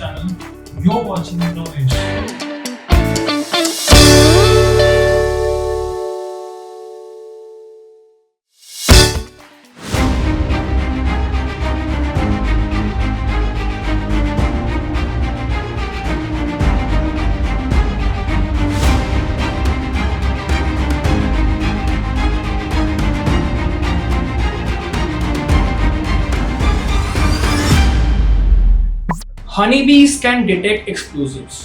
channel. You're watching Innovation. Honeybees can detect explosives.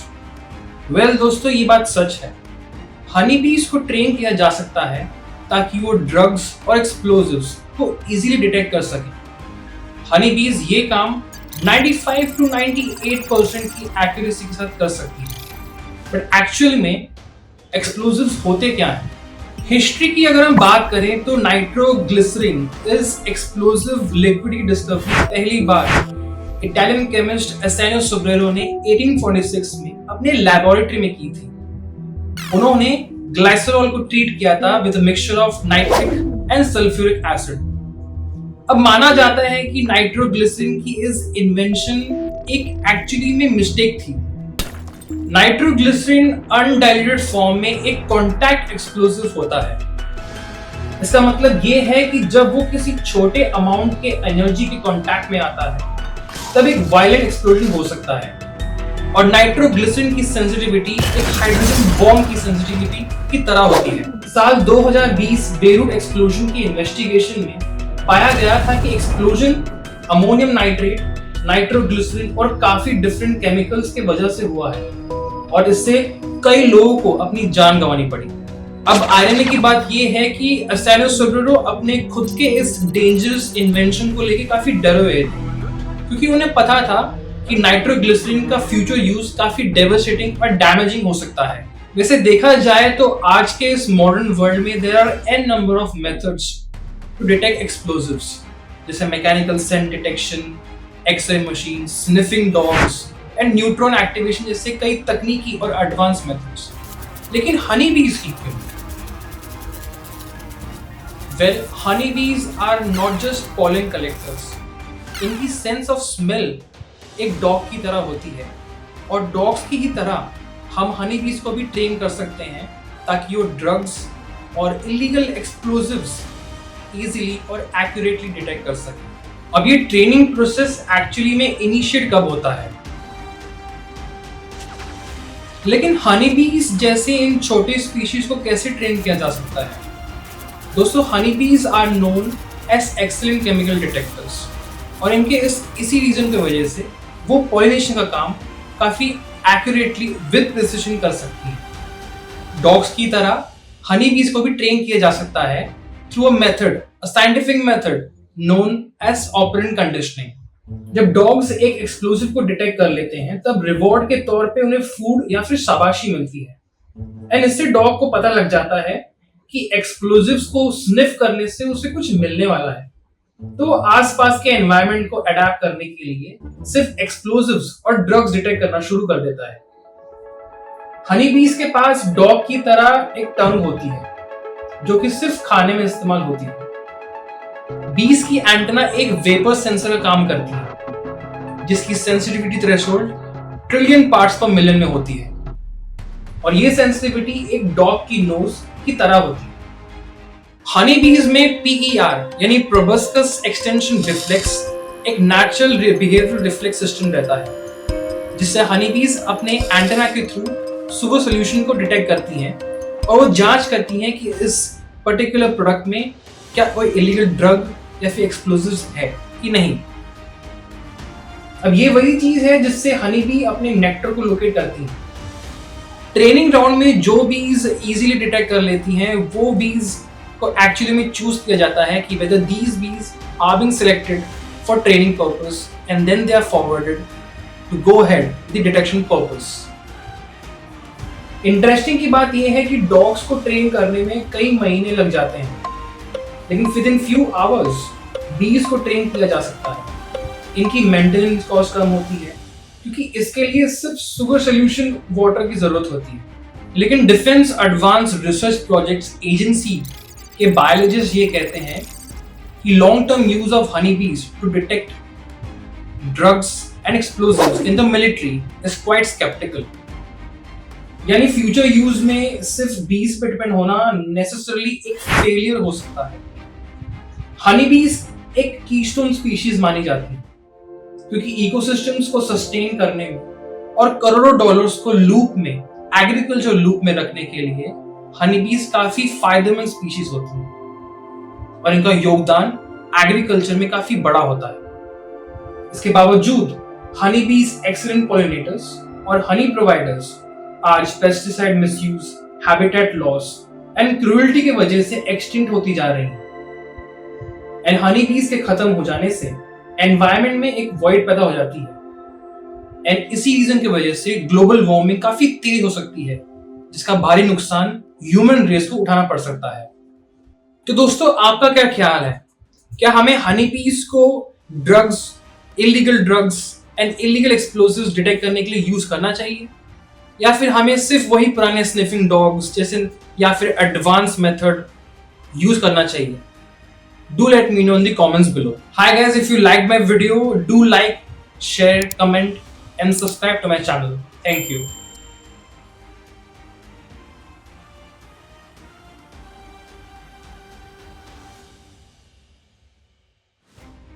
Well दोस्तों ये बात सच है. Honeybees को ट्रेन किया जा सकता है ताकि वो ड्रग्स और एक्सप्लोजिव्स को इजीली डिटेक्ट कर सके. Honeybees ये काम 95 to 98% की एक्यूरेसी के साथ कर सकती है. बट एक्चुअल में एक्सप्लोजिव्स होते क्या हैं? हिस्ट्री की अगर हम बात करें तो नाइट्रोग्लिसरीन इज एक्सप्लोजिव लिक्विड की डिस्कवरी पहली बार इटालियन केमिस्ट एसेनियो सोब्रेरो ने 1846 में अपने लैबोरेटरी में की थी. उन्होंने ग्लाइसरॉल को ट्रीट किया था with a mixture of nitric and sulphuric acid. अब माना जाता है कि नाइट्रोग्लिसरीन की इस इन्वेंशन एक एक्चुअली में मिस्टेक थी. नाइट्रोग्लिसरीन अनडाइल्यूटेड फॉर्म में एक कॉन्टैक्ट एक्सप्लोसिव होता है. इसका मतलब ये है कि जब वो किसी छोटे अमाउंट के एनर्जी के कॉन्टैक्ट में आता है तब एक वायलेंट एक्सप्लोजन हो सकता है. और नाइट्रोग्लिसरीन की सेंसिटिविटी एक हाइड्रोजन बॉम्ब की सेंसिटिविटी की तरह होती है. साल 2020 बेरूट एक्सप्लोजन की इन्वेस्टिगेशन में पाया गया था कि एक्सप्लोजन अमोनियम नाइट्रेट, नाइट्रोग्लिसरीन और काफी डिफरेंट केमिकल्स के वजह से हुआ है और इससे कई लोगों को अपनी जान गंवानी पड़ी. अब आयरनी की बात यह है कि एसेनियो सोब्रेरो अपने खुद के इस डेंजरस इन्वेंशन को लेकर काफी डरे हुए थे क्योंकि उन्हें पता था कि नाइट्रोग्लिसरीन का फ्यूचर यूज काफी डेवास्टेटिंग और डैमेजिंग हो सकता है. वैसे देखा जाए तो आज के इस मॉडर्न वर्ल्ड में there are an number of methods to detect explosives, जैसे mechanical scent detection, x ray machine, sniffing dogs and neutron activation जैसे कई तकनीकी और एडवांस मेथड्स. लेकिन हनीबीज की क्यों? Well, honeybees are not just pollen collectors. इनकी सेंस ऑफ स्मेल एक डॉग की तरह होती है और डॉग्स की ही तरह हम हनीबीज को भी ट्रेन कर सकते हैं ताकि वो ड्रग्स और इलीगल एक्सप्लोजिव्स इजीली और एक्यूरेटली डिटेक्ट कर सकें. अब ये ट्रेनिंग प्रोसेस एक्चुअली में इनिशिएट कब होता है? लेकिन हनीबीज जैसे इन छोटे स्पीशीज को कैसे ट्रेन किया जा सकता है? दोस्तों, honeybees are known as excellent chemical detectors और इनके इसी रीजन की वजह से वो पॉलिनेशन का काम काफी एक्यूरेटली विद प्रिसिशन कर सकती है. डॉग्स की तरह हनीबीज को भी ट्रेन किया जा सकता है through a method, a scientific method known as operant conditioning. जब डॉग्स एक एक्सप्लोजिव को डिटेक्ट कर लेते हैं तब रिवॉर्ड के तौर पे उन्हें फूड या फिर शाबाशी मिलती है एंड इससे डॉग को पता लग जाता है कि एक्सप्लोजिव्स को स्निफ करने से उसे कुछ मिलने वाला है. तो आसपास के एनवायरनमेंट को अडैप्ट करने के लिए सिर्फ एक्सप्लोजिव्स और ड्रग्स डिटेक्ट करना शुरू कर देता है. हनीबीज के पास डॉग की तरह एक टंग होती है जो कि सिर्फ खाने में इस्तेमाल होती है. बीज की एंटेना एक वेपर सेंसर का काम करती है जिसकी सेंसिटिविटी थ्रेशोल्ड ट्रिलियन पार्ट्स पर मिलियन में होती है और ये सेंसिटिविटी एक डॉग की नोज की तरह होती है. हनीबीज में PER यानी प्रोबस्कस एक्सटेंशन रिफ्लेक्स एक नेचुरल बिहेवियरल रिफ्लेक्स सिस्टम रहता है जिससे हनीबीज अपने एंटेना के थ्रू सुगर सॉल्यूशन को डिटेक्ट करती हैं और वो जांच करती हैं कि इस पर्टिकुलर प्रोडक्ट में क्या कोई इलीगल ड्रग या फिर एक्सप्लोजिव्स है कि नहीं. अब ये वही चीज है जिससे हनीबी अपने नेक्टर को लोकेट करती है. ट्रेनिंग ग्राउंड में जो बीज इजीली डिटेक्ट कर लेती हैं वो बीज को एक्चुअली में चूज किया जाता है कि whether these bees are being selected for training purpose and then they are forwarded to go ahead with the detection purpose. Interesting की बात यह है कि डॉग्स को ट्रेन करने में कई महीने लग जाते हैं लेकिन विद इन फ्यू आवर्स बीज को ट्रेन किया जा सकता है. इनकी मेंटेनेंस कॉस्ट कम होती है क्योंकि इसके लिए सिर्फ सुगर सोल्यूशन वाटर की जरूरत होती है. लेकिन defence advance research projects agency के बायोलॉजिस्ट ये कहते हैं कि long term use of honey bees to detect drugs and explosives in the military is quite skeptical. यानी फ्यूचर यूज में सिर्फ बीज पे डिपेंड होना नेसेसरली एक फेलियर हो सकता है। हनी बीज एक कीस्टोन स्पीशीज मानी जाती है क्योंकि इकोसिस्टम्स को सस्टेन करने में और करोड़ों डॉलर्स को लूप में, एग्रीकल्चर लूप में रखने के लिए हनी बीज काफी फायदेमंद स्पीशीज होती है और इनका योगदान एग्रीकल्चर में काफी बड़ा होता है। इसके बावजूद हनी बीज एक्सीलेंट पॉलिनेटर्स और हनी प्रोवाइडर्स आज pesticide misuse, habitat loss and cruelty की वजह से एक्सटिंक्ट होती जा रही हैं। एंड हनी बीज के खत्म हो जाने से एनवायरनमेंट में एक वॉइड पैदा हो जाती है एंड इसी रीजन की वजह से ग्लोबल वार्मिंग काफी तेज हो सकती है, जिसका भारी नुकसान ह्यूमन रेस को उठाना पड़ सकता है। तो दोस्तों, आपका क्या ख्याल है? क्या हमें हनी बीज को drugs, illegal drugs and illegal explosives detect करने के लिए यूज करना चाहिए, या फिर हमें सिर्फ वही पुराने स्निफिंग डॉग्स जैसे या फिर एडवांस मेथड यूज करना चाहिए? Do let me know in the comments below. Hi guys, if you liked my video, do like, share, comment and subscribe to my channel. Thank you.